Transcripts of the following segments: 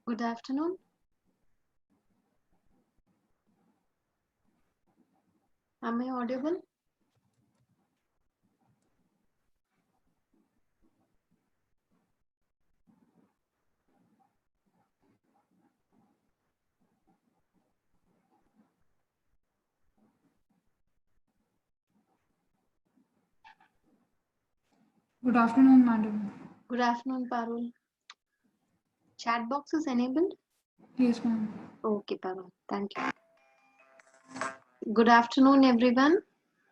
Good afternoon. Am I audible? Good afternoon, madam. Good afternoon, Parul. Chat box is enabled? Yes, ma'am. Okay, Parul. Thank you. Good afternoon, everyone.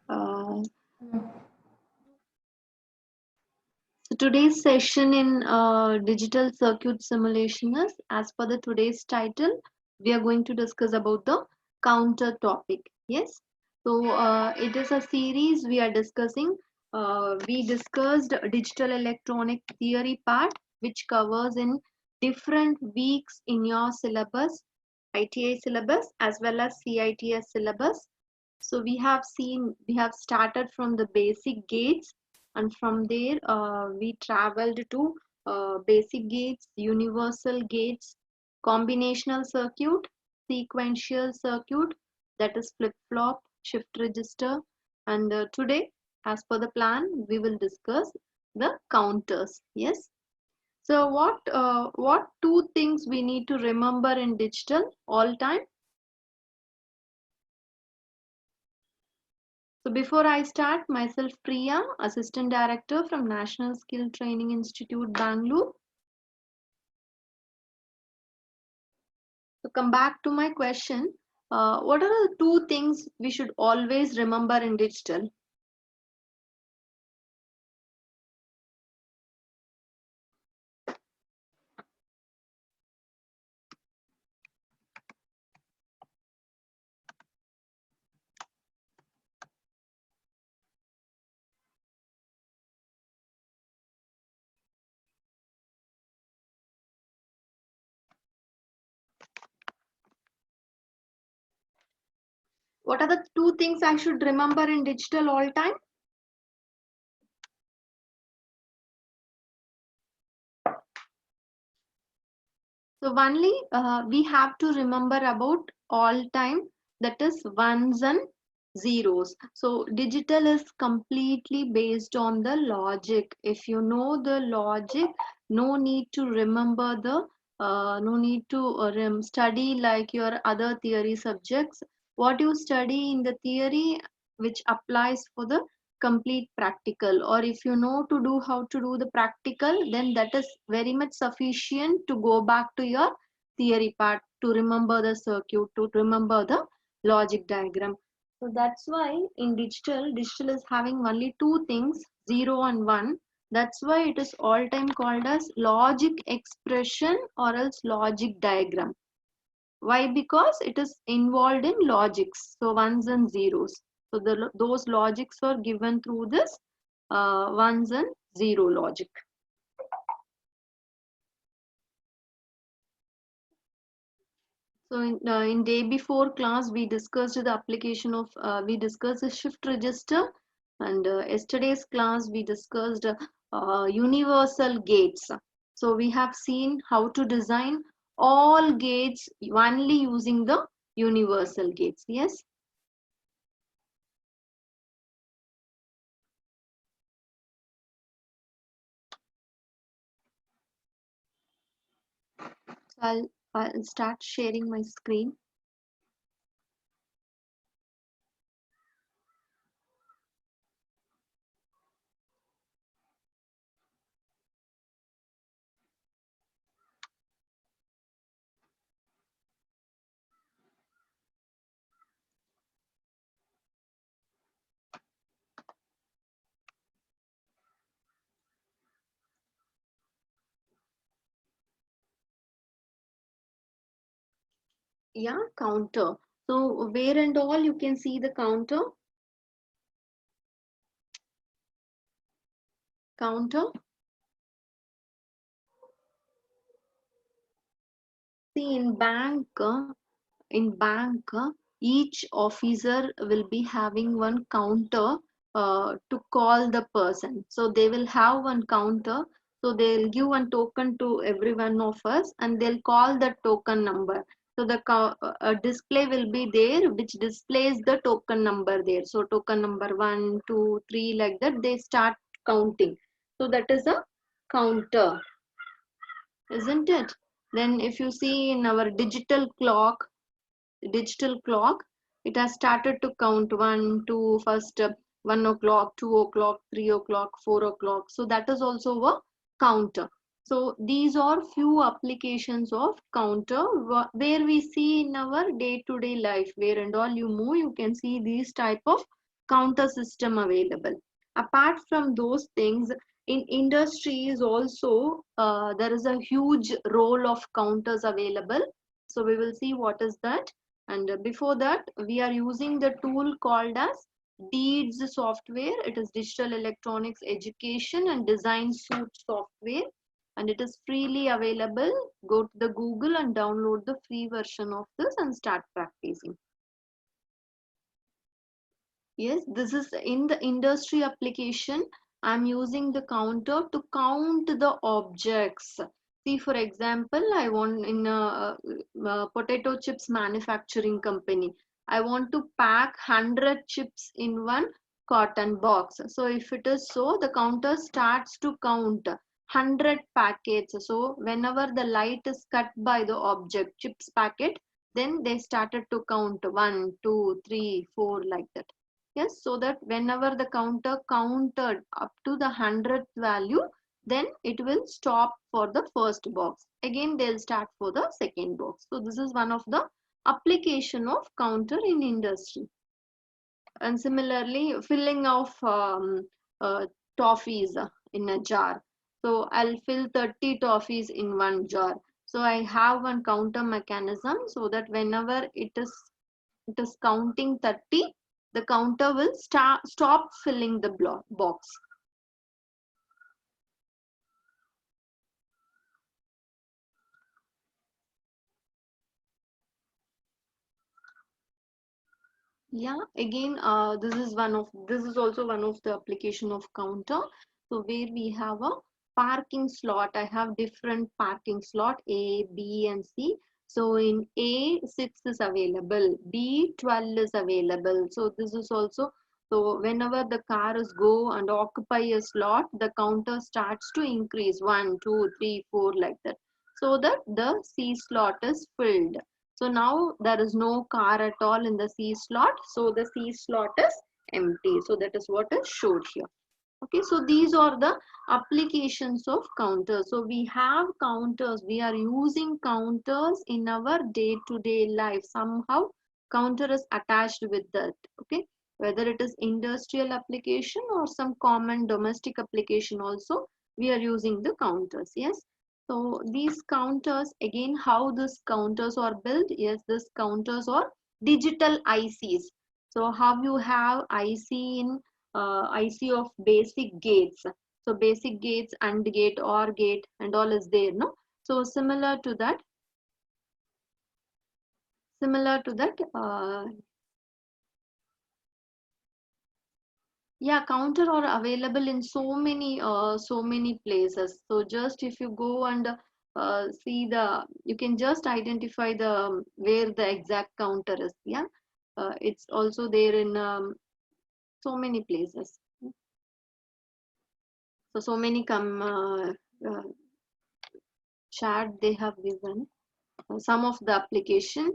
Uh, so today's session in digital circuit simulation is, as per the today's title, we are going to discuss about the counter topic. Yes. So it is a series we are discussing. We discussed digital electronic theory part, which covers in different weeks in your syllabus, ITI syllabus as well as CITS syllabus. So we have started from the basic gates, and from there we traveled to basic gates, universal gates, combinational circuit, sequential circuit, that is flip-flop, shift register, and today, as per the plan, we will discuss the counters. Yes. So what two things we need to remember in digital all time? So before I start, myself Priya, Assistant Director from National Skill Training Institute, Bangalore. So come back to my question. What are the two things we should always remember in digital? What are the two things I should remember in digital all time? So only we have to remember about all time, that is ones and zeros. So digital is completely based on the logic. If you know the logic, no need to remember the no need to study like your other theory subjects. What you study in the theory which applies for the complete practical, or if you know to do how to do the practical, then that is very much sufficient to go back to your theory part, to remember the circuit, to remember the logic diagram. So that's why in digital is having only two things, 0 and 1. That's why it is all time called as logic expression or else logic diagram. Why? Because it is involved in logics, so ones and zeros. So those logics are given through this ones and zero logic. So in day before class, we discussed the application of, we discussed the shift register, and yesterday's class we discussed universal gates. So we have seen how to design all gates only using the universal gates. Yes. So I'll start sharing my screen. Yeah, counter. So where and all you can see the counter. Counter. See in bank, each officer will be having one counter to call the person. So they will have one counter. So they'll give one token to every one of us and they'll call the token number. So the display will be there which displays the token number there. So token number 1, 2, 3 like that they start counting. So that is a counter, isn't it? Then if you see in our digital clock, it has started to count 1, 2, first 1 o'clock, 2 o'clock, 3 o'clock, 4 o'clock. So that is also a counter. So these are few applications of counter where we see in our day-to-day life, where and all you move, you can see these type of counter system available. Apart from those things, in industries also, there is a huge role of counters available. So we will see what is that. And before that, we are using the tool called as DEEDS software. It is Digital Electronics Education and Design Suite software. And it is freely available. Go to the Google and download the free version of this and start practicing. Yes, this is in the industry application. I'm using the counter to count the objects. See, for example, I want in a potato chips manufacturing company, I want to pack 100 chips in one cotton box. So if it is so, the counter starts to count 100 packets. So whenever the light is cut by the object chips packet, then they started to count 1, 2, 3, 4 like that. Yes, so that whenever the counter counted up to the 100th value, then it will stop for the first box. Again, they'll start for the second box. So this is one of the application of counter in industry. And similarly, filling of toffees in a jar. So I'll fill 30 toffees in one jar. So I have one counter mechanism so that whenever it is counting 30, the counter will stop filling the box. Yeah, again, this is also one of the application of counter. So where we have a parking slot, I have different parking slot A, B, and C. So in A, 6 is available, B, 12 is available. So this is also, so whenever the cars go and occupy a slot, the counter starts to increase 1, 2, 3, 4 like that. So that the C slot is filled. So now there is no car at all in the C slot. So the C slot is empty. So that is what is showed here. Okay, so these are the applications of counters. So we have counters. We are using counters in our day-to-day life. Somehow counter is attached with that. Okay, whether it is industrial application or some common domestic application also, we are using the counters. Yes. So these counters, again, how these counters are built? Yes, these counters are digital ICs. So how you have IC in IC of basic gates. So basic gates, AND gate, OR gate, and all is there, no? So similar to that, yeah, counter are available in so many places. So just if you go and see you can just identify the where the exact counter is. Yeah, it's also there in so many places. So many chat they have given. Some of the application,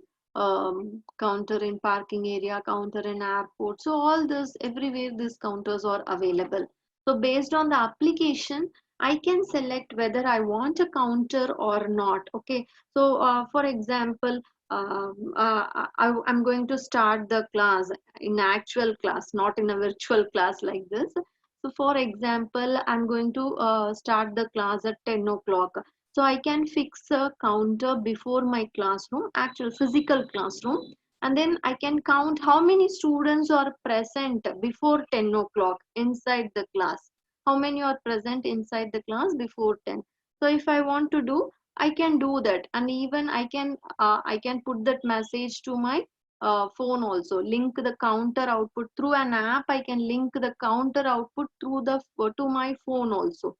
counter in parking area, counter in airport. So all this, everywhere these counters are available. So based on the application, I can select whether I want a counter or not. Okay. So for example, I'm going to start the class in actual class, not in a virtual class like this. So for example, I'm going to start the class at 10 o'clock. So I can fix a counter before my classroom, actual physical classroom, and then I can count how many students are present before 10 o'clock inside the class. How many are present inside the class before 10? So if I want to do, I can do that, and even I can put that message to my phone also. Link the counter output through an app. I can link the counter output through the to my phone also.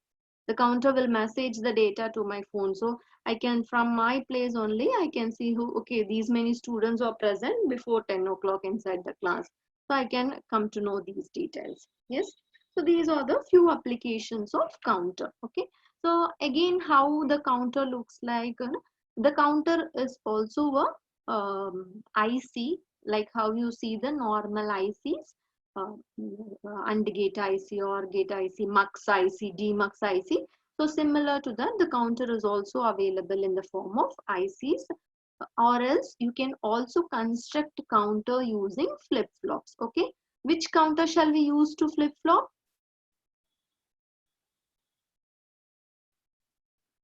The counter will message the data to my phone. So I can, from my place only, I can see who, okay, these many students are present before 10 o'clock inside the class. So I can come to know these details. Yes. So these are the few applications of counter. Okay. So again, how the counter looks like, the counter is also a IC, like how you see the normal ICs, AND gate IC or gate IC, MUX IC, DMUX IC. So similar to that, the counter is also available in the form of ICs, or else you can also construct counter using flip-flops. Okay, which counter shall we use to flip-flop?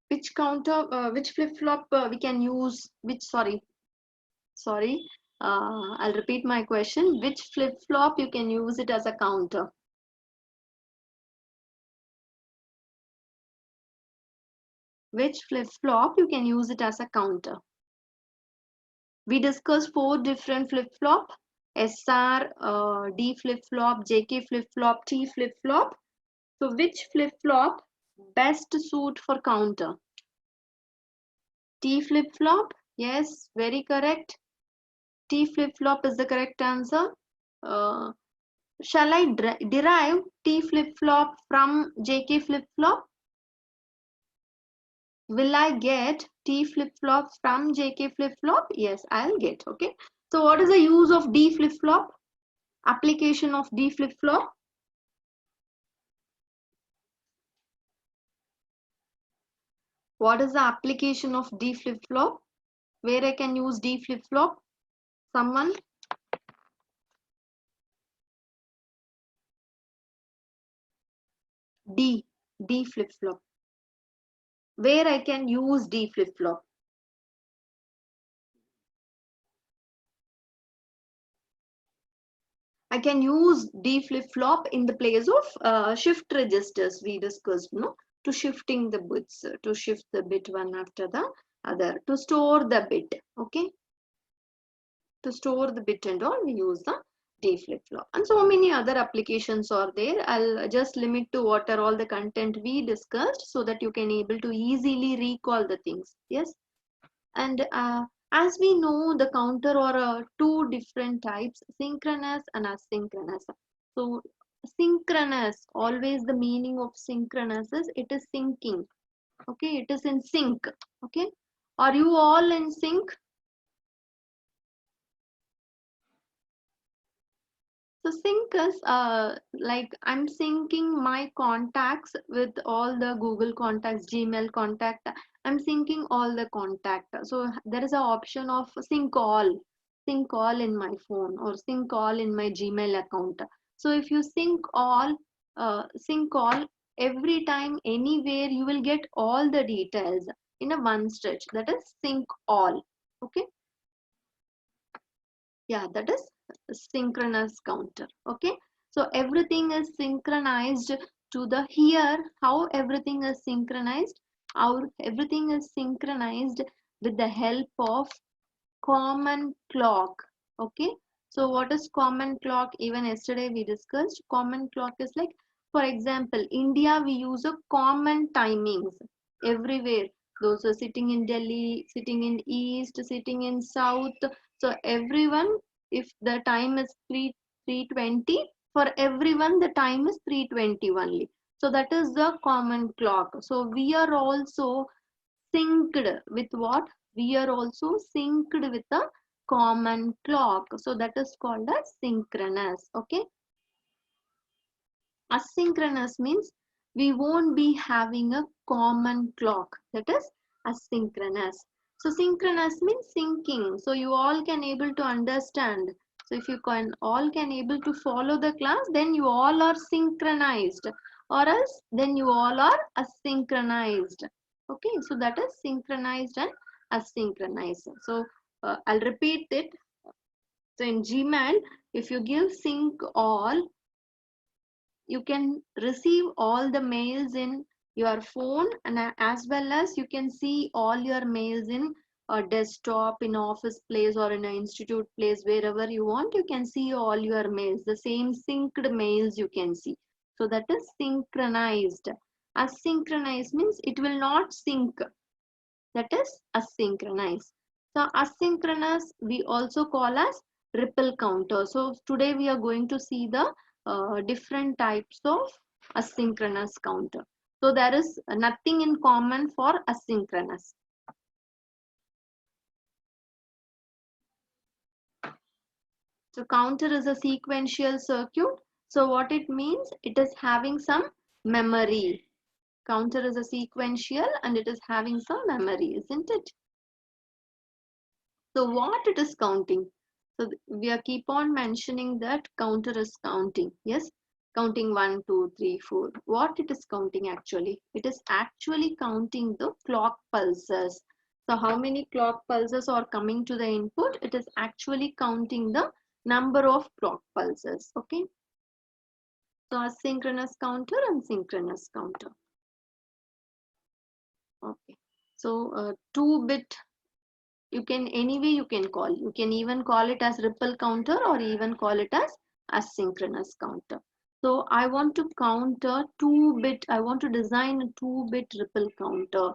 Which counter, which flip-flop we can use? Which, sorry, I'll repeat my question. Which flip-flop you can use it as a counter? Which flip-flop you can use it as a counter? We discussed 4 different flip-flop: SR, D flip-flop, JK flip-flop, T flip-flop. So which flip-flop best suit for counter? T flip-flop? Yes, very correct. T flip-flop is the correct answer. Shall I derive T flip-flop from JK flip-flop? Will I get T flip-flop from JK flip-flop? Yes, I'll get. Okay. So what is the use of D flip-flop? Application of D flip-flop? What is the application of D flip-flop? Where I can use D flip-flop? Someone? D flip-flop. Where I can use D flip-flop? I can use D flip-flop in the place of shift registers we discussed, no? To shifting the bits, to shift the bit one after the other, to store the bit, okay? To store the bit and all, we use the D flip-flop. And so many other applications are there. I'll just limit to what are all the content we discussed so that you can able to easily recall the things. Yes. And as we know, the counter are 2 different types: synchronous and asynchronous. So synchronous, always the meaning of synchronous is it is syncing. Okay, it is in sync. Okay, are you all in sync? So sync is like I'm syncing my contacts with all the Google contacts, Gmail contact. I'm syncing all the contact. So there is an option of sync all in my phone or sync all in my Gmail account. So if you sync all every time, anywhere, you will get all the details in a one stretch. That is sync all. Okay. Yeah, that is synchronous counter. Okay, so everything is synchronized to the here. How everything is synchronized? Our everything is synchronized with the help of common clock. Okay, so what is common clock? Even yesterday we discussed common clock is like, for example, India, we use a common timings everywhere. Those are sitting in Delhi, sitting in east, sitting in south. So everyone, if the time is 3:20, for everyone the time is 3:20 only. So that is the common clock. So we are also synced with what? We are also synced with a common clock. So that is called as synchronous. Okay. Asynchronous means we won't be having a common clock. That is asynchronous. So synchronous means syncing. So you all can able to understand. So if you can all can able to follow the class, then you all are synchronized, or else then you all are asynchronized. Okay, so that is synchronized and asynchronized. So I'll repeat it. So in Gmail, if you give sync all, you can receive all the mails in your phone, and as well as you can see all your mails in a desktop, in office place, or in an institute place. Wherever you want, you can see all your mails, the same synced mails you can see. So that is synchronized. Asynchronous means it will not sync. That is asynchronous. So asynchronous we also call as ripple counter. So today we are going to see the different types of asynchronous counter. So there is nothing in common for asynchronous. So counter is a sequential circuit. So what it means, it is having some memory. Counter is a sequential and it is having some memory, isn't it? So what it is counting? So we are keep on mentioning that counter is counting. Yes, counting 1, 2, 3, 4. What it is counting actually? It is actually counting the clock pulses. So how many clock pulses are coming to the input? It is actually counting the number of clock pulses. Okay. So asynchronous counter and synchronous counter. Okay. So 2-bit, you can anyway you can call. You can even call it as ripple counter or even call it as asynchronous counter. So I want to counter 2-bit. I want to design a 2-bit ripple counter.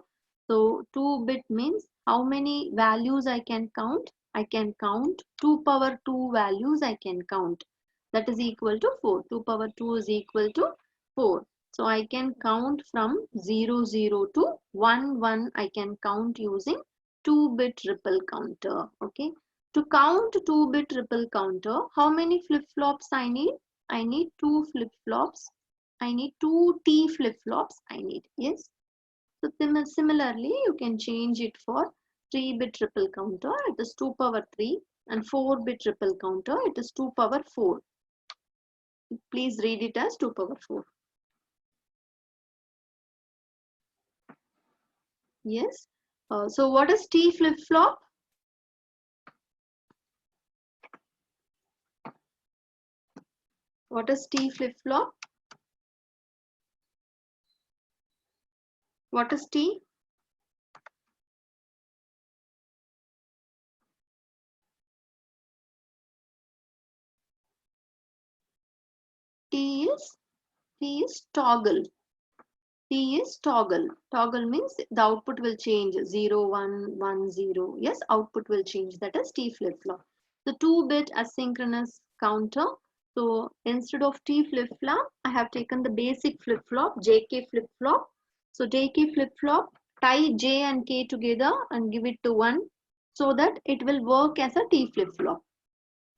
So 2-bit means how many values I can count? I can count 2 power 2 values I can count. That is equal to 4. 2 power 2 is equal to 4. So I can count from 0, 0 to 1, 1. I can count using 2-bit ripple counter. Okay. To count 2-bit ripple counter, how many flip-flops I need? I need 2 flip-flops. I need 2 T flip-flops. I need. Yes. So similarly, you can change it for 3-bit ripple counter. It is 2 power 3 and 4-bit ripple counter. It is 2 power 4. Please read it as 2 power 4. Yes. So what is T flip-flop? What is T flip-flop? What is T? T is toggle. T is toggle. Toggle means the output will change 0, 1, 1, 0. Yes, output will change. That is T flip-flop. The 2-bit asynchronous counter. So instead of T flip-flop, I have taken the basic flip-flop, JK flip-flop. So JK flip-flop, tie J and K together and give it to 1 so that it will work as a T flip-flop.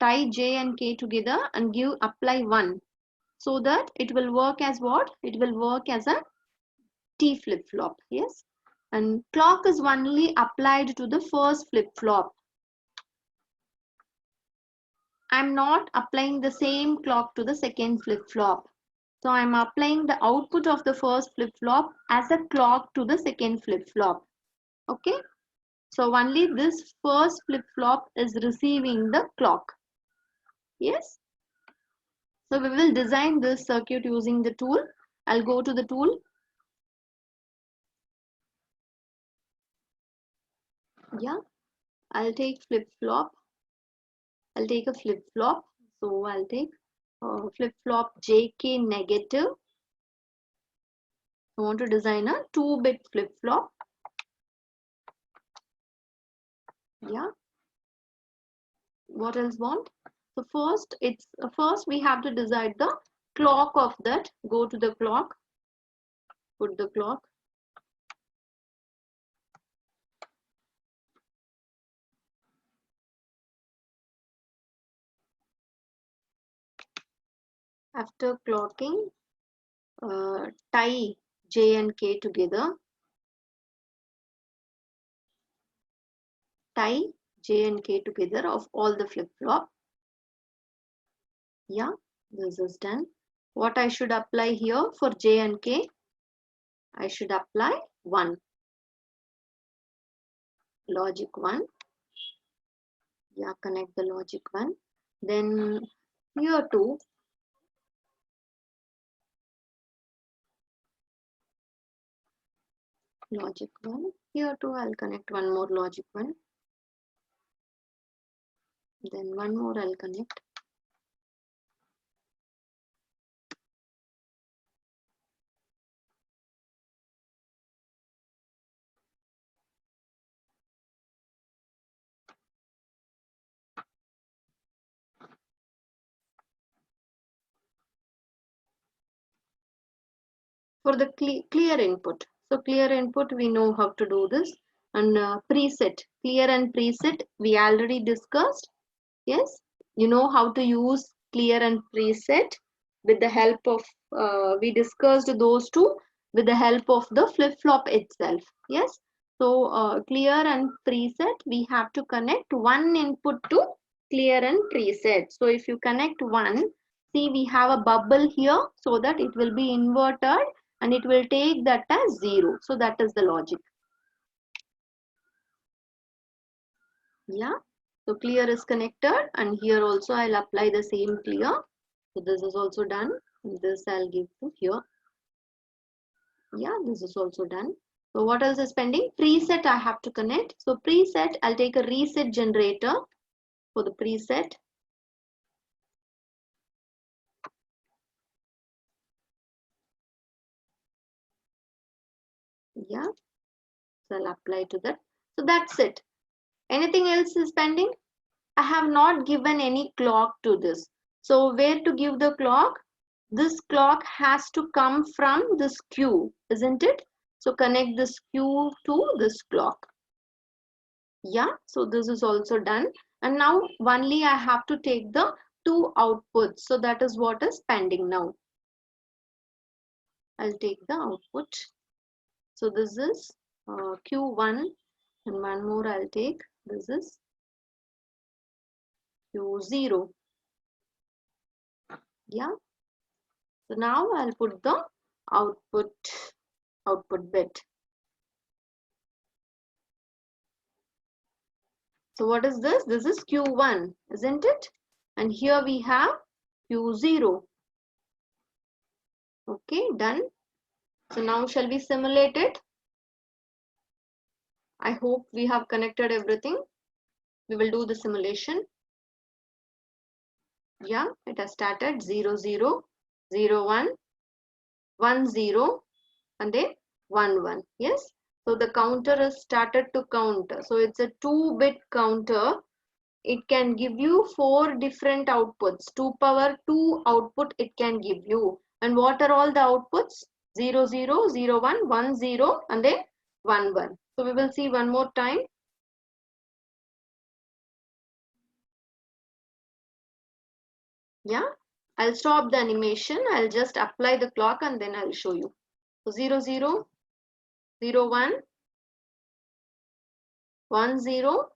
Tie J and K together and apply 1 so that it will work as what? It will work as a T flip-flop. Yes. And clock is only applied to the first flip-flop. I'm not applying the same clock to the second flip-flop. So I'm applying the output of the first flip-flop as a clock to the second flip-flop. Okay. So only this first flip-flop is receiving the clock. Yes. So we will design this circuit using the tool. I'll go to the tool. Yeah. I'll take flip-flop. I'll take a flip-flop. So I'll take flip-flop JK negative. I want to design a 2-bit flip-flop. Yeah. What else want? So first we have to decide the clock of that. Go to the clock. Put the clock. After clocking, tie J and K together. Tie J and K together of all the flip-flop. Yeah, this is done. What I should apply here for J and K? I should apply 1. Logic 1. Yeah, connect the logic 1. Then here too. Logic 1. Here too I'll connect one more logic 1. Then one more I'll connect. for the clear input. So clear input, we know how to do this. And preset, clear and preset, we already discussed. Yes, you know how to use clear and preset with the help of, we discussed those two with the help of the flip-flop itself. Yes, so clear and preset, we have to connect one input to clear and preset. So if you connect one, see we have a bubble here so that it will be inverted and it will take that as 0. So that is the logic. Yeah. So clear is connected and here also I'll apply the same clear. So this is also done. This I'll give to here. Yeah, this is also done. So what else is pending? Preset I have to connect. So preset, I'll take a reset generator for the preset. Yeah, so I'll apply to that. So that's it. Anything else is pending? I have not given any clock to this. So where to give the clock? This clock has to come from this Q, isn't it? So connect this Q to this clock. Yeah, so this is also done. And now only I have to take the two outputs. So that is what is pending now. I'll take the output. So this is Q1 and one more I'll take. This is Q0. Yeah. So now I'll put the output bit. So what is this? This is Q1, isn't it? And here we have Q0. Okay, done. So now shall we simulate it? I hope we have connected everything. We will do the simulation. Yeah, it has started 0, 0, 0, 1, 1, 0, and then 1, 1. Yes. So the counter has started to count. So it's a 2-bit counter. It can give you 4 different outputs. 2 power 2 output it can give you. And what are all the outputs? 0, 0, 0, 1, 1, 0, and then 1, 1. So we will see one more time. Yeah, I'll stop the animation. I'll just apply the clock and then I'll show you. So 0, 0, 0, 1, 1, 0,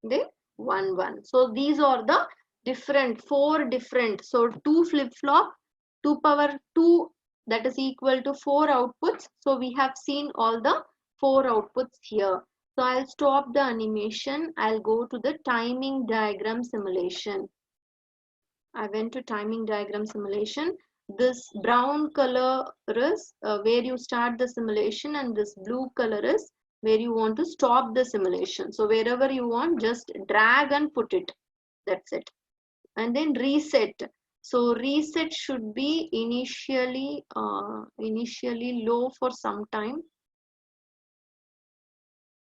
then 1, 1. So these are the different, 4 different. So 2 flip-flop, 2 power 2, that is equal to 4 outputs. So we have seen all the 4 outputs here. So I'll stop the animation. I'll go to the timing diagram simulation. I went to timing diagram simulation. This brown color is where you start the simulation and this blue color is where you want to stop the simulation. So wherever you want, just drag and put it. That's it. And then reset. So reset should be initially low for some time.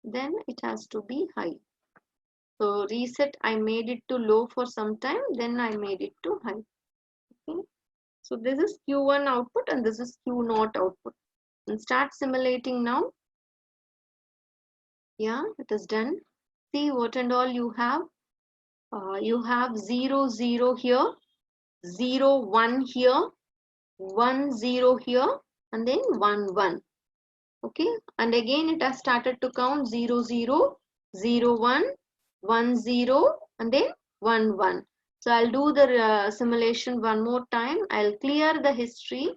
Then it has to be high. So reset, I made it to low for some time. Then I made it to high. Okay. So this is Q1 output and this is Q0 output. And start simulating now. Yeah, it is done. See what and all you have. You have 0, 0 here, 0, 1 here, 1, 0 here, and then 1, 1. Okay, and again it has started to count 0, 0, 0, 1, 1, 0, and then 1, 1. So I'll do the simulation one more time. I'll clear the history.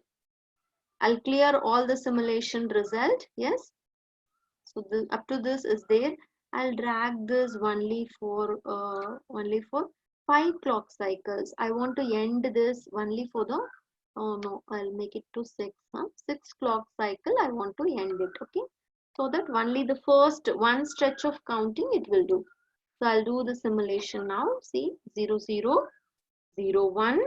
I'll clear all the simulation result. Yes. So up to this is there. I'll drag this only for 5 clock cycles. I want to end this only for the, oh no, I'll make it to 6. 6 clock cycle. I want to end it. Okay. So that only the first one stretch of counting it will do. So I'll do the simulation now. See 0, 0, 0, 1,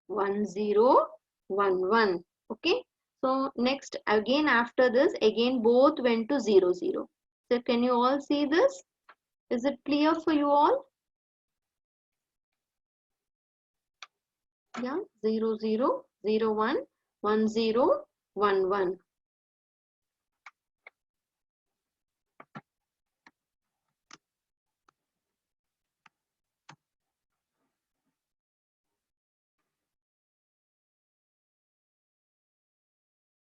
1, 0, 1, 1. Okay. So next again after this again both went to 0, 0. So can you all see this? Is it clear for you all? Yeah, 0, 0, 0, 1, 1011.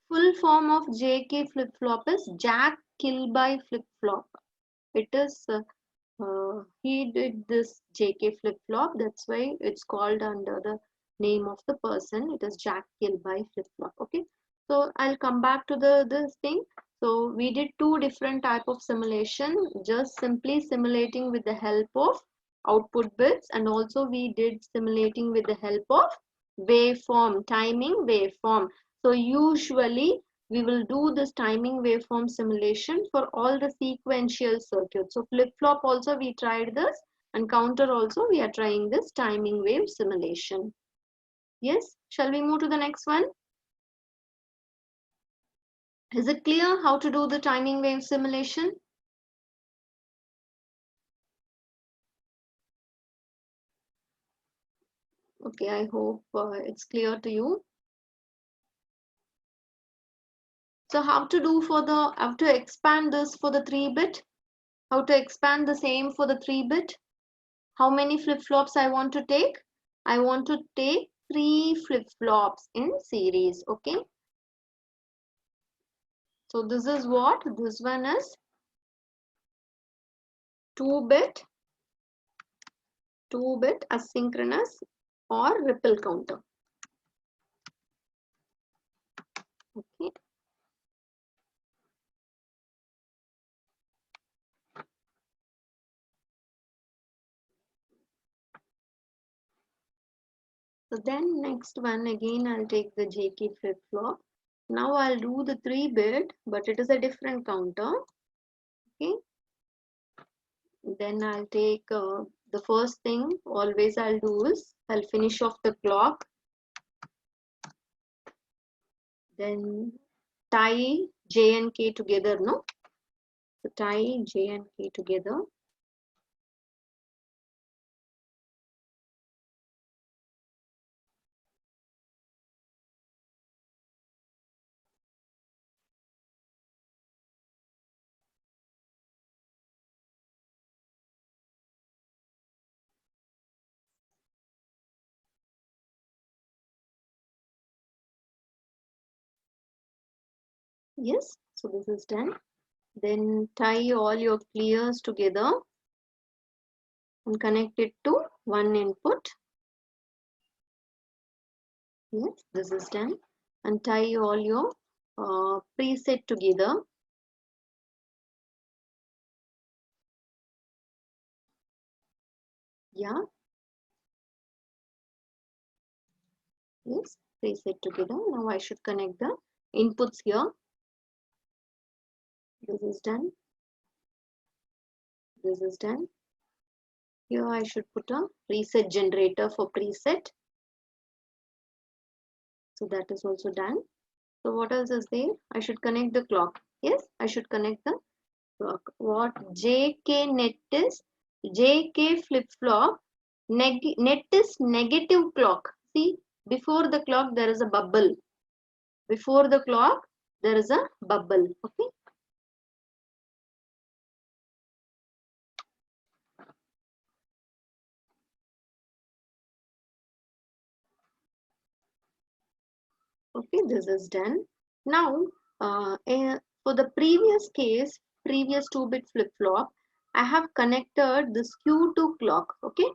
Full form of JK flip-flop is Jack Kilby flip-flop. It is he did this JK flip-flop. That's why it's called under the name of the person. It is Jack Kilby flip-flop. Okay. So I'll come back to this thing. So we did two different type of simulation, just simply simulating with the help of output bits, and also we did simulating with the help of waveform, timing waveform. So usually we will do this timing waveform simulation for all the sequential circuits. So flip-flop also we tried this, and counter also we are trying this timing wave simulation. Yes, shall we move to the next one? Is it clear how to do the timing wave simulation? Okay, I hope it's clear to you. So how to do for the, how to expand this for the 3-bit? How to expand the same for the 3-bit? How many flip-flops I want to take? I want to take 3 flip-flops in series, okay? So this is what? This one is 2-bit asynchronous or ripple counter. Okay. So then next one again I'll take the JK flip-flop. Now I'll do the 3-bit, but it is a different counter. Okay. Then I'll take the first thing always I'll do is I'll finish off the clock. Then tie J and K together, no? So tie J and K together. Yes, so this is done. Then tie all your clears together and connect it to one input. Yes, this is done. And tie all your preset together. Yeah. Yes, preset together. Now I should connect the inputs here. This is done. This is done. Here I should put a preset generator for preset. So that is also done. So what else is there? I should connect the clock. Yes, I should connect the clock. What JK net is? JK flip-flop. Net is negative clock. See, before the clock there is a bubble. Before the clock there is a bubble. Okay. Okay, this is done. Now, for the previous case, previous 2-bit flip-flop, I have connected this Q to clock. Okay,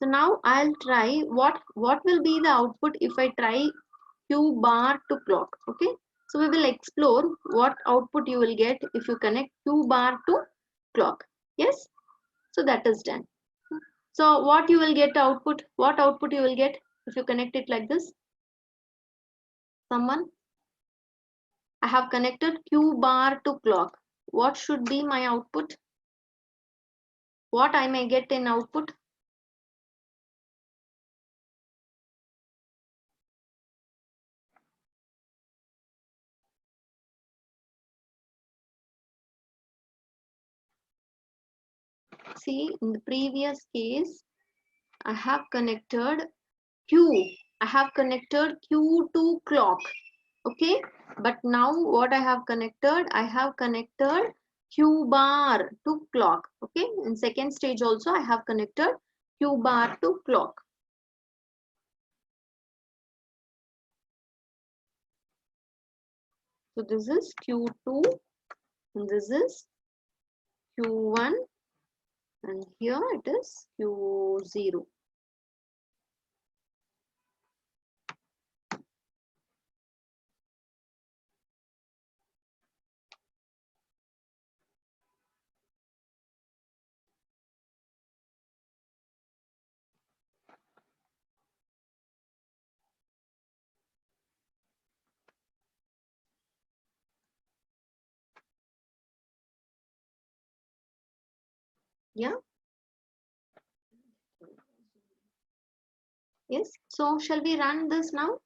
so now I'll try what will be the output if I try Q bar to clock. Okay, so we will explore what output you will get if you connect Q bar to clock. Yes, so that is done. So what you will get output? What output you will get if you connect it like this? Someone? I have connected Q bar to clock. What should be my output? What I may get in output? See, in the previous case, I have connected Q. I have connected Q to clock. Okay, but now what I have connected, I have connected Q bar to clock. Okay, in second stage also I have connected Q bar to clock. So this is Q2 and this is Q1 and here it is Q0. Yeah. Yes. So shall we run this now?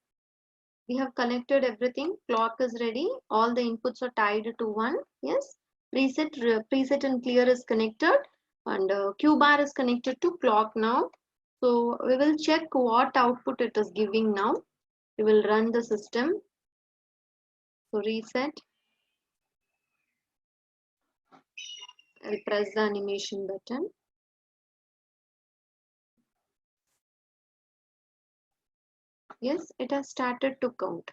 We have connected everything. Clock is ready. All the inputs are tied to one. Yes. Preset and clear is connected, and Q bar is connected to clock now. So we will check what output it is giving now. We will run the system. So reset. I'll press the animation button. Yes, it has started to count.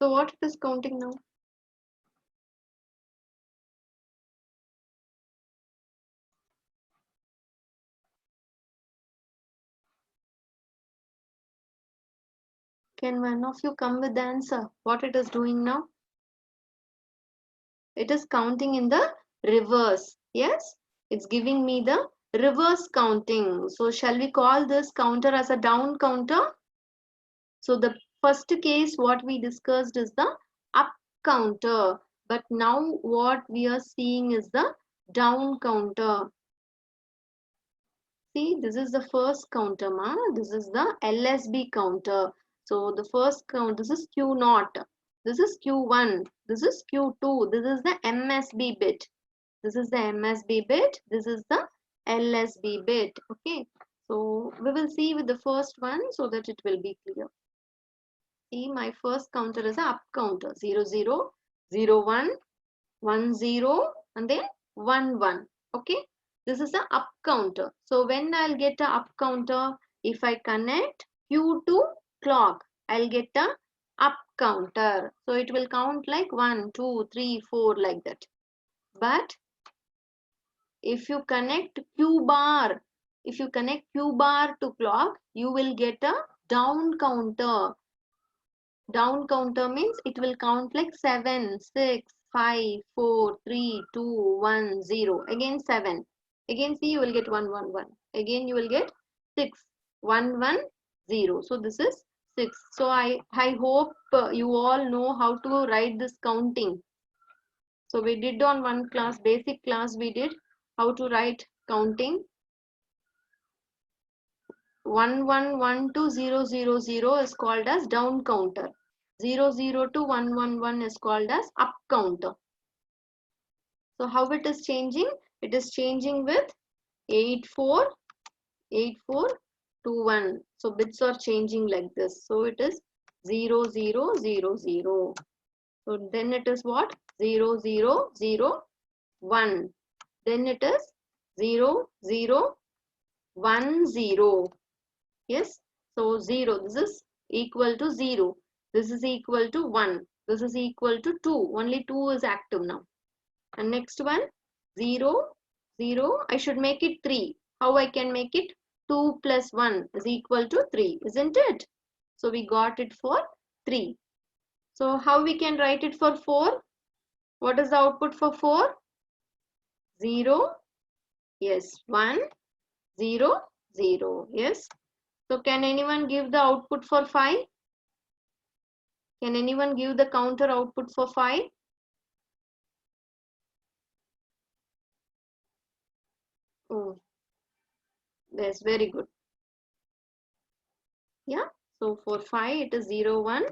So what it is counting now? Can one of you come with the answer? What it is doing now? It is counting in the reverse. Yes, it's giving me the reverse counting. So shall we call this counter as a down counter? So the first case what we discussed is the up counter, but now what we are seeing is the down counter. See, this is the first counter, ma. This is the LSB counter. So the first count, this is Q0. This is Q1. This is Q2. This is the MSB bit. This is the MSB bit. This is the LSB bit. Okay. So we will see with the first one so that it will be clear. See, my first counter is a up counter. 0, 0, 0, 1, 1, 0, and then 1, 1. Okay. This is a up counter. So when I'll get a up counter, if I connect Q to clock, I'll get a up counter. So it will count like 1, 2, 3, 4 like that. But if you connect Q bar, if you connect Q bar to clock, you will get a down counter. Down counter means it will count like 7, 6, 5, 4, 3, 2, 1, 0. Again 7. Again see you will get 1, 1, 1. Again you will get 6, 1, 1, 0. So this is 6. So I hope you all know how to write this counting. So we did on one class, basic class we did how to write counting. 111 to 000 is called as down counter. 00 to 111 is called as up counter. So how it is changing? It is changing with 8421. So bits are changing like this. So it is 0000. So then it is what? 0001. Then it is 0010. Yes. So 0. This is equal to 0. This is equal to 1. This is equal to 2. Only 2 is active now. And next one 0, 0. I should make it 3. How I can make it? 2 plus 1 is equal to 3. Isn't it? So we got it for 3. So how we can write it for 4? What is the output for 4? 0. Yes. 1, 0, 0. Yes. So can anyone give the output for 5? Can anyone give the counter output for 5? Oh, that's very good. Yeah. So for 5 it is 0, 1,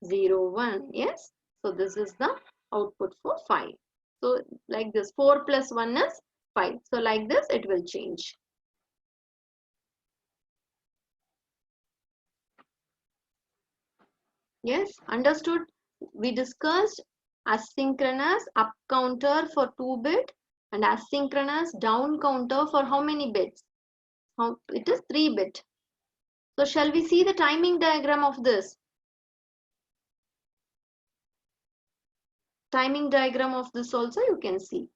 0, 1. Yes. So this is the output for 5. So like this, 4 plus 1 is 5. So like this it will change. Yes, understood. We discussed asynchronous up counter for 2-bit and asynchronous down counter for how many bits? It is 3-bit. So shall we see the timing diagram of this? Timing diagram of this also you can see.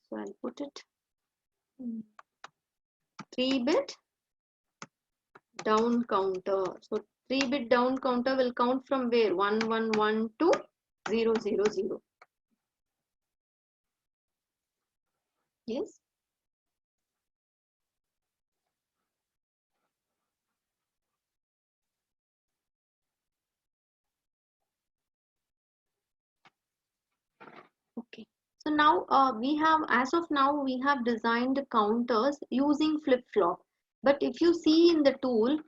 So I'll put it 3-bit down counter. So 3-bit down counter will count from where? 1 1 1 to 0 0 0. Yes. Okay. So now we have, as of now, we have designed the counters using flip-flop. But if you see in the tool,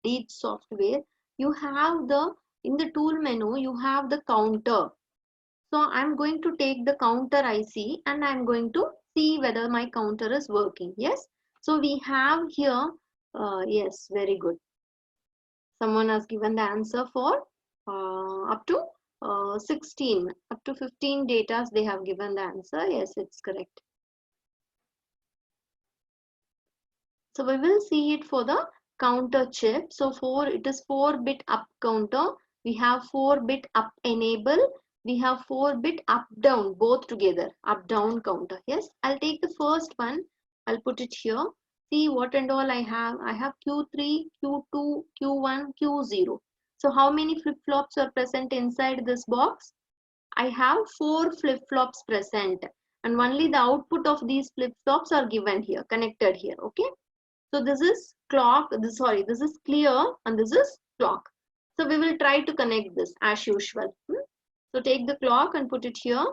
Deed software, you have in the tool menu, you have the counter. So I'm going to take the counter IC and I'm going to see whether my counter is working. Yes. So we have here, yes, very good. Someone has given the answer for up to 16, up to 15 datas they have given the answer. Yes, it's correct. So we will see it for the counter chip. So it is 4-bit up counter. We have 4-bit up enable. We have 4-bit up down, both together, up down counter. Yes, I'll take the first one. I'll put it here. See what and all I have. I have Q3, Q2, Q1, Q0. So how many flip-flops are present inside this box? I have 4 flip-flops present and only the output of these flip-flops are given here, connected here. Okay. So this is clock, this is clear and this is clock. So we will try to connect this as usual. So take the clock and put it here.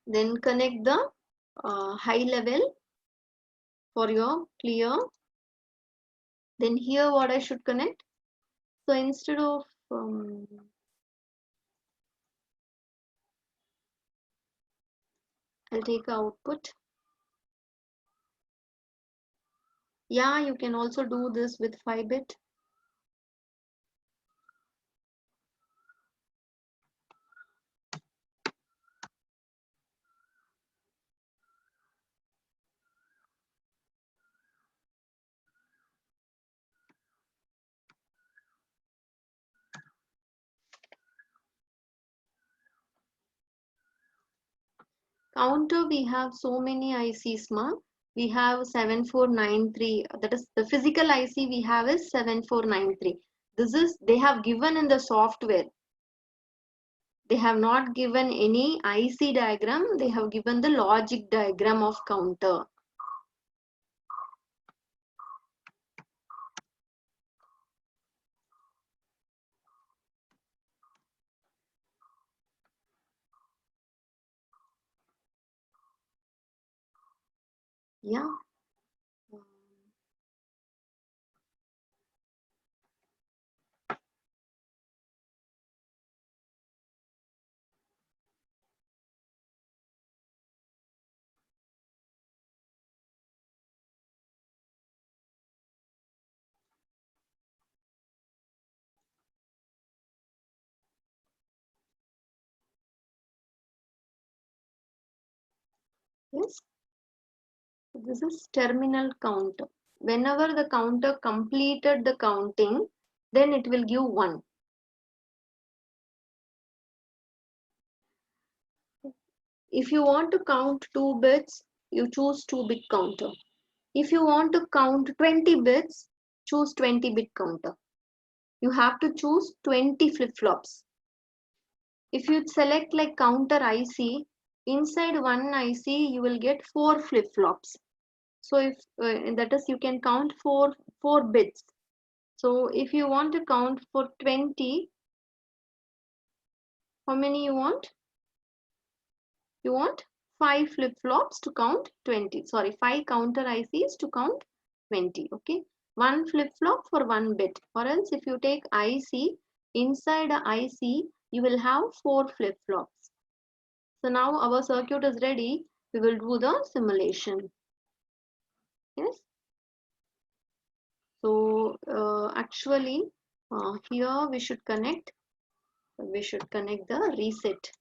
Then connect the high level for your clear. Then here what I should connect. So instead of I'll take output. Yeah, you can also do this with 5-bit. Counter, we have so many ICs, ma. We have 7493. That is the physical IC we have is 7493. This is they have given in the software. They have not given any IC diagram. They have given the logic diagram of counter. Yeah. Yes. This is terminal counter. Whenever the counter completed the counting, then it will give 1. If you want to count 2 bits, you choose 2-bit counter. If you want to count 20 bits, choose 20-bit counter. You have to choose 20 flip-flops. If you select like counter IC, inside one IC, you will get 4 flip-flops. So if that is, you can count 4 bits. So if you want to count for 20, how many you want? You want 5 flip-flops to count 20. Sorry, 5 counter ICs to count 20. Okay, one flip-flop for one bit. Or else if you take IC, inside a IC you will have 4 flip-flops. So now our circuit is ready. We will do the simulation. Yes. So actually here we should connect the reset.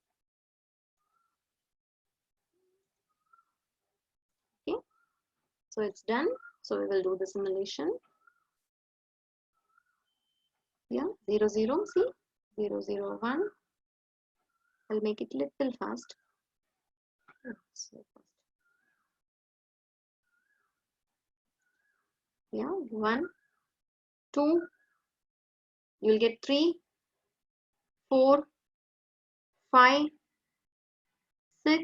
Okay, so it's done. So we will do the simulation. Yeah, 0 0, see, 0 0 1. I'll make it little fast. So fast. Yeah, 1 2, you will get 3 4 5 6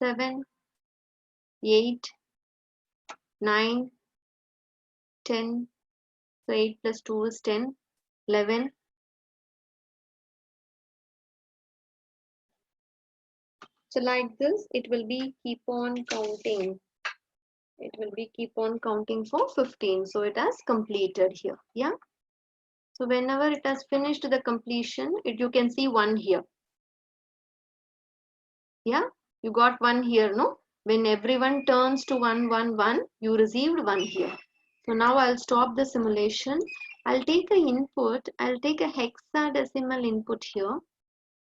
7 8 9 10. So 8 plus 2 is 10, 11. So like this, it will be keep on counting. It will be keep on counting for 15. So it has completed here. Yeah. So whenever it has finished the completion, you can see 1 here. Yeah. You got 1 here, no? When everyone turns to 1 1 1, you received 1 here. So now I'll stop the simulation. I'll take a input. I'll take a hexadecimal input here.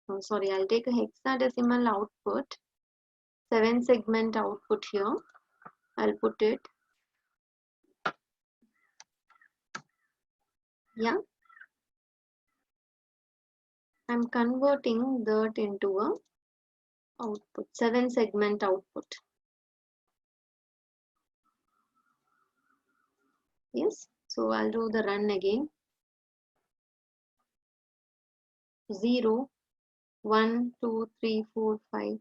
Oh, sorry, I'll take a hexadecimal output. 7 segment output here. I'll put it. Yeah. I'm converting that into a output, 7 segment output. Yes. So I'll do the run again. 0 1 2 3 4 5.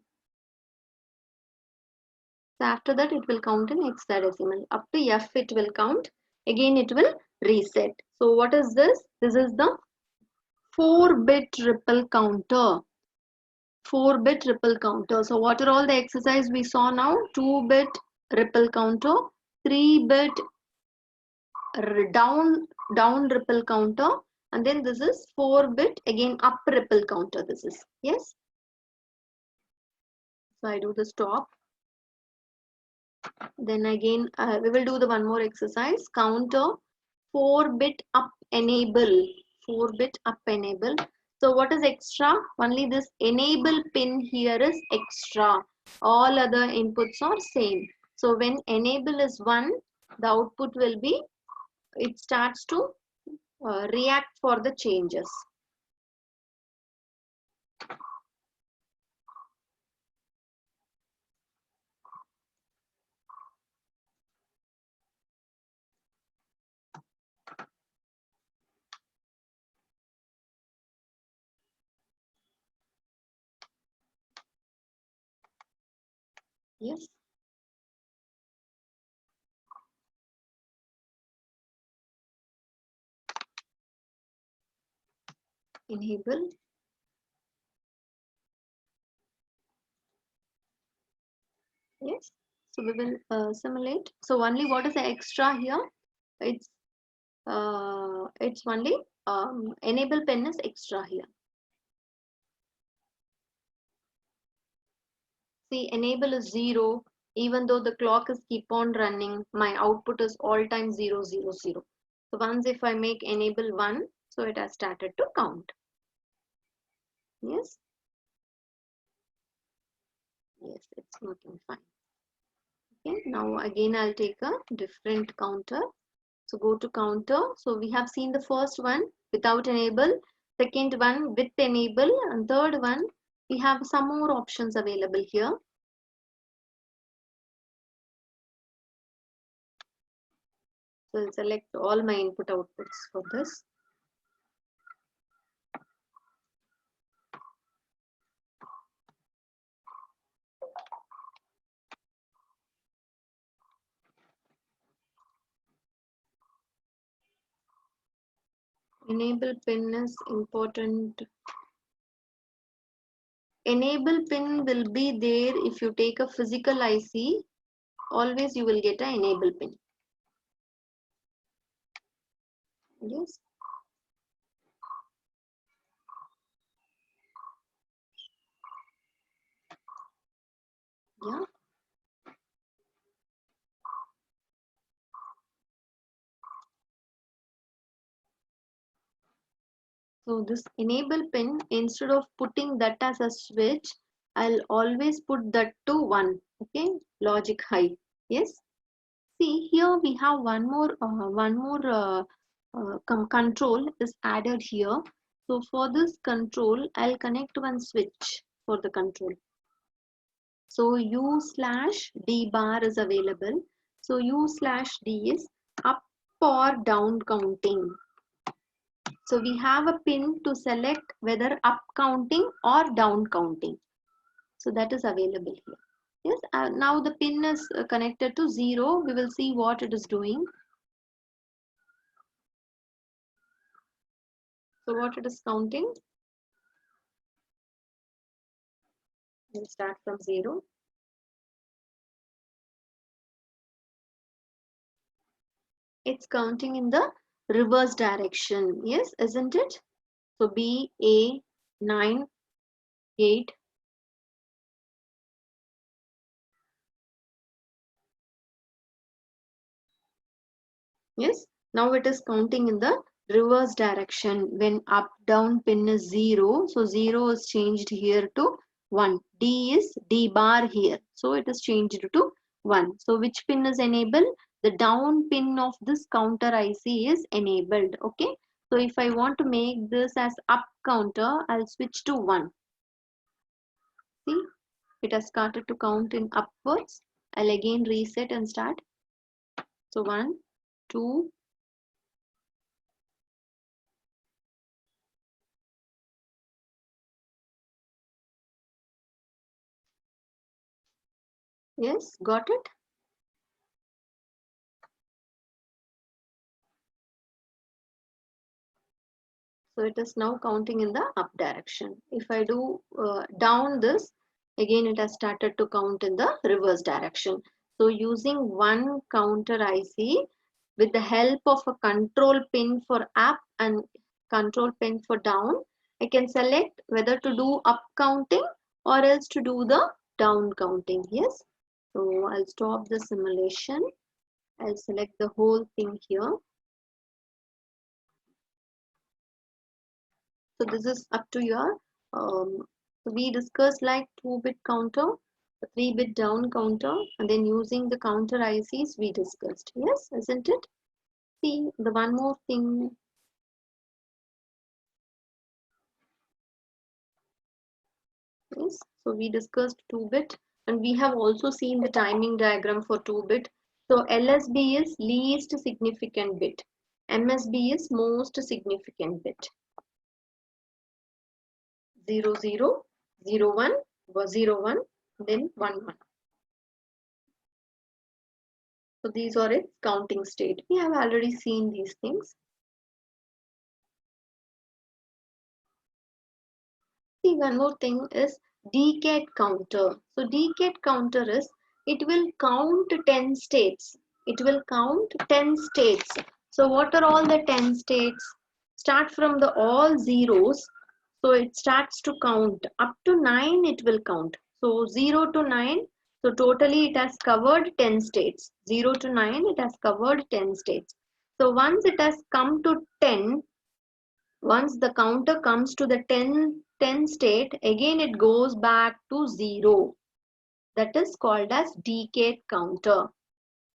So after that it will count in hexadecimal. Up to F it will count. Again it will reset. So what is this? This is the 4-bit ripple counter. 4-bit ripple counter. So what are all the exercise we saw now? 2-bit ripple counter, 3-bit down ripple counter, and then this is 4-bit again up ripple counter. This is, yes. So I do the stop. Then again we will do the one more exercise. Counter 4-bit up enable. 4-bit up enable. So what is extra? Only this enable pin here is extra. All other inputs are same. So when enable is 1, the output will be, it starts to react for the changes. Yes. Enable. Yes. So we will simulate. So only what is the extra here? It's only enable pin is extra here. See, enable is 0. Even though the clock is keep on running, my output is all time 0 0 0. So once if I make enable 1, so it has started to count. Yes. Yes, it's working fine. Okay, now again I'll take a different counter. So go to counter. So we have seen the first one without enable, second one with enable, and third one we have some more options available here. So I'll select all my input outputs for this. Enable pin is important. Enable pin will be there if you take a physical IC. always you will get an enable pin. Yes. Yeah. So this enable pin, instead of putting that as a switch, I'll always put that to 1. Okay, logic high. Yes. See here we have one more control is added here. So for this control, I'll connect one switch for the control. So U/D bar is available. So U/D is up or down counting. So we have a pin to select whether up counting or down counting. So that is available here. Yes, now the pin is connected to 0. We will see what it is doing. So what it is counting? We'll start from 0. It's counting in the reverse direction. Yes, isn't it? So B, A, 9, 8. Yes, now it is counting in the reverse direction. When up down pin is 0, so 0 is changed here to 1. D is D bar here, so it is changed to 1. So which pin is enabled? The down pin of this counter IC is enabled. Okay, so if I want to make this as up counter, I'll switch to 1. See, it has started to count in upwards. I'll again reset and start. So 1, 2, yes, got it. So it is now counting in the up direction. If I do down this, again it has started to count in the reverse direction. So using one counter IC with the help of a control pin for up and control pin for down, I can select whether to do up counting or else to do the down counting. Yes. So I'll stop the simulation. I'll select the whole thing here. So this is up to your, so we discussed like 2-bit counter, a 3-bit down counter, and then using the counter ICs we discussed. Yes, isn't it? See, the one more thing. Yes, so we discussed 2-bit, and we have also seen the timing diagram for 2-bit. So LSB is least significant bit. MSB is most significant bit. 0, 0, 0, 1, 0, 1, then 1, 1. So these are its counting state. We have already seen these things. See, one more thing is decade counter. So decade counter is, it will count 10 states. It will count 10 states. So what are all the 10 states? Start from the all zeros. So it starts to count up to 9 it will count. So 0 to 9. So totally it has covered 10 states. 0 to 9 it has covered 10 states. So once it has come to 10, once the counter comes to the 10 state, again it goes back to 0. That is called as decade counter.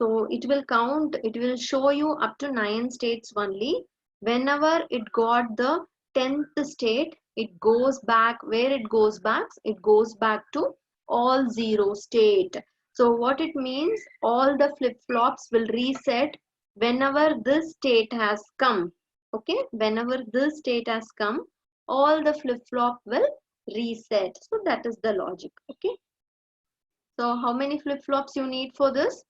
So it will count, it will show you up to 9 states only. Whenever it got the 10th state, it goes back. Where it goes back? It goes back to all 0 state. So what it means, all the flip-flops will reset whenever this state has come. Okay, whenever this state has come, all the flip-flop will reset. So that is the logic. Okay. So how many flip-flops you need for this?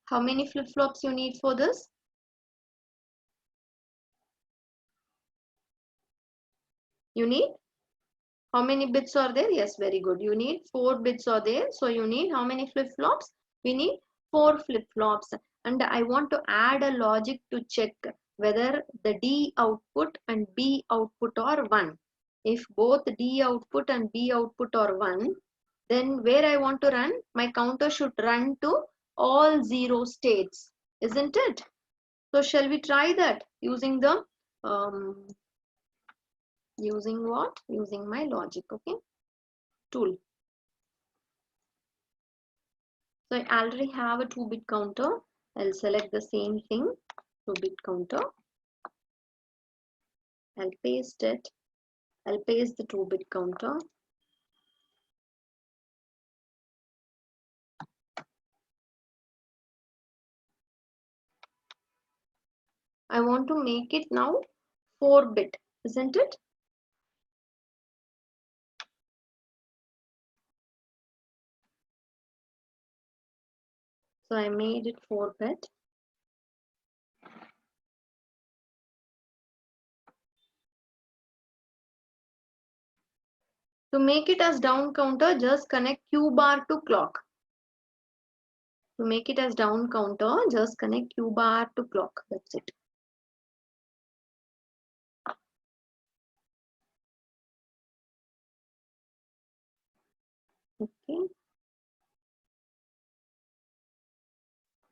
How many flip-flops you need for this? You need How many bits are there? Yes, very good. You need 4 bits are there. So you need how many flip-flops? We need 4 flip-flops. And I want to add a logic to check whether the D output and B output are 1. If both D output and B output are 1, then where I want to run, my counter should run to all 0 states, isn't it? So shall we try that using the using what? Using my logic, okay, tool. So I already have a 2-bit counter. I'll select the same thing, 2-bit counter. I'll paste it. I'll paste the 2-bit counter. I want to make it now 4-bit, isn't it? So I made it 4-bit. To make it as down counter, just connect Q bar to clock. To make it as down counter, just connect Q bar to clock. That's it. Okay.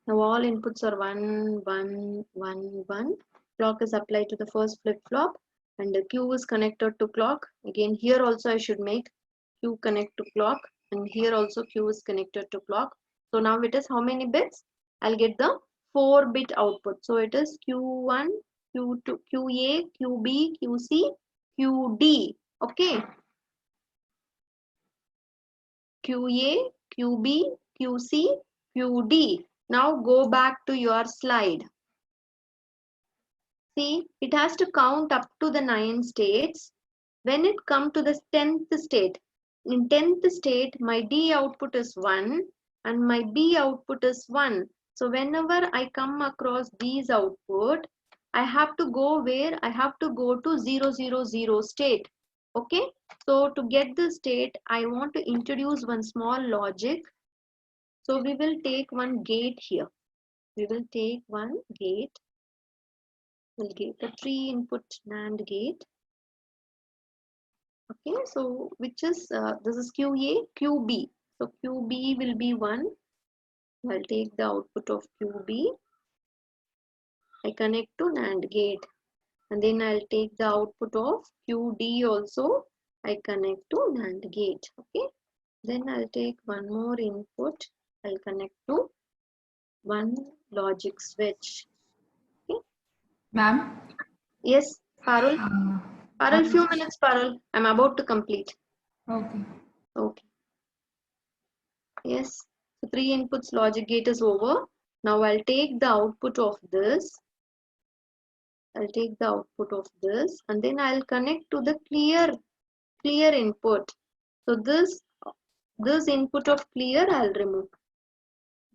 Now all inputs are 1, 1, 1, 1. Clock is applied to the first flip-flop and the Q is connected to clock. Again, here also I should make Q connect to clock, and here also Q is connected to clock. So now it is how many bits? I'll get the 4-bit output. So it is Q1, Q2, QA, QB, QC, QD. Okay. QA, QB, QC, QD. Now go back to your slide. See, it has to count up to the 9 states. When it comes to the 10th state, in 10th state, my D output is 1 and my B output is 1. So whenever I come across these output, I have to go where? I have to go to 000 state. Okay. So to get the state, I want to introduce one small logic. So we will take one gate here. We will take one gate. We'll get a 3-input NAND gate. Okay, so which is this is QA, QB. So QB will be 1. I'll take the output of QB. I connect to NAND gate, and then I'll take the output of QD also. I connect to NAND gate. Okay, then I'll take one more input. I'll connect to one logic switch. Okay. Ma'am, Yes, Parul. Parul, I few minutes, Parul. I'm about to complete. okay. Okay. Yes. So 3 inputs logic gate is over. Now I'll take the output of this. I'll take the output of this and then I'll connect to the clear input. So this input of clear I'll remove.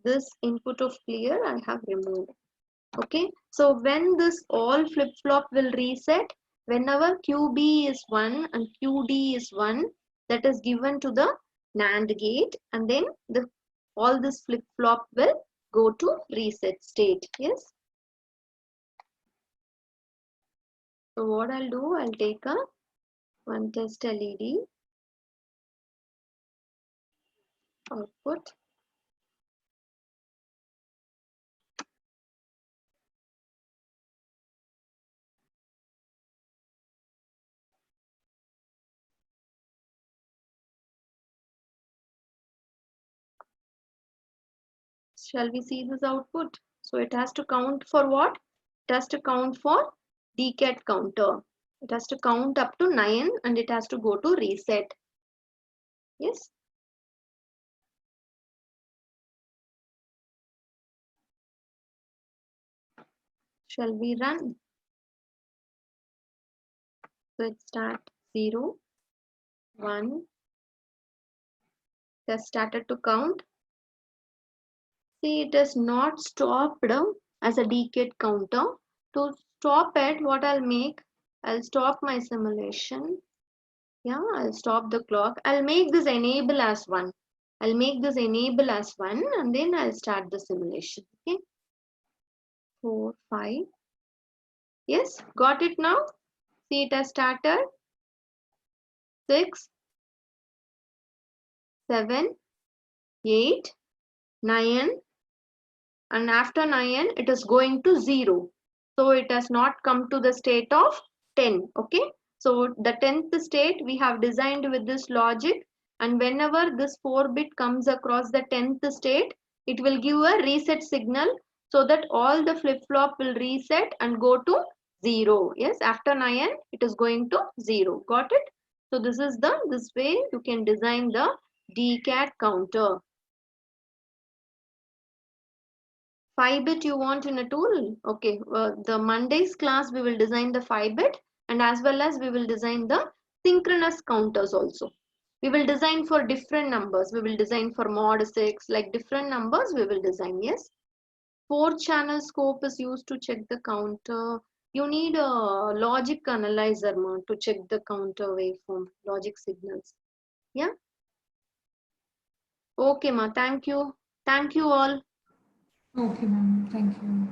This input of clear I have removed. Okay. So when this all flip-flop will reset, whenever QB is 1 and QD is 1, that is given to the NAND gate, and then all this flip-flop will go to reset state. Yes. So what I'll do, I'll take one test LED output. Shall we see this output? So it has to count for what? It has to count for decade counter. It has to count up to 9 and it has to go to reset. Yes. Shall we run? So it start 0, 1. It has started to count. See, it has not stopped as a decade counter. To stop it, what I'll make? I'll stop my simulation. Yeah, I'll stop the clock. I'll make this enable as 1. I'll make this enable as 1 and then I'll start the simulation. Okay. 4, 5. Yes, got it now? See, it has started. 6, 7, 8, 9, and after 9 it is going to 0. So it has not come to the state of 10. Okay. So the 10th state we have designed with this logic, and whenever this 4-bit comes across the 10th state, it will give a reset signal so that all the flip-flop will reset and go to 0. Yes, after 9 it is going to 0. Got it? So this way you can design the decad counter. 5-bit you want in a tool? Okay, the Monday's class we will design the 5-bit, and as well as we will design the synchronous counters also. We will design for different numbers. We will design for mod 6, like different numbers we will design, yes. 4-channel scope is used to check the counter. You need a logic analyzer ma, to check the counter waveform, logic signals. Yeah. Okay, ma. Thank you. Thank you all. Okay, ma'am. Thank you.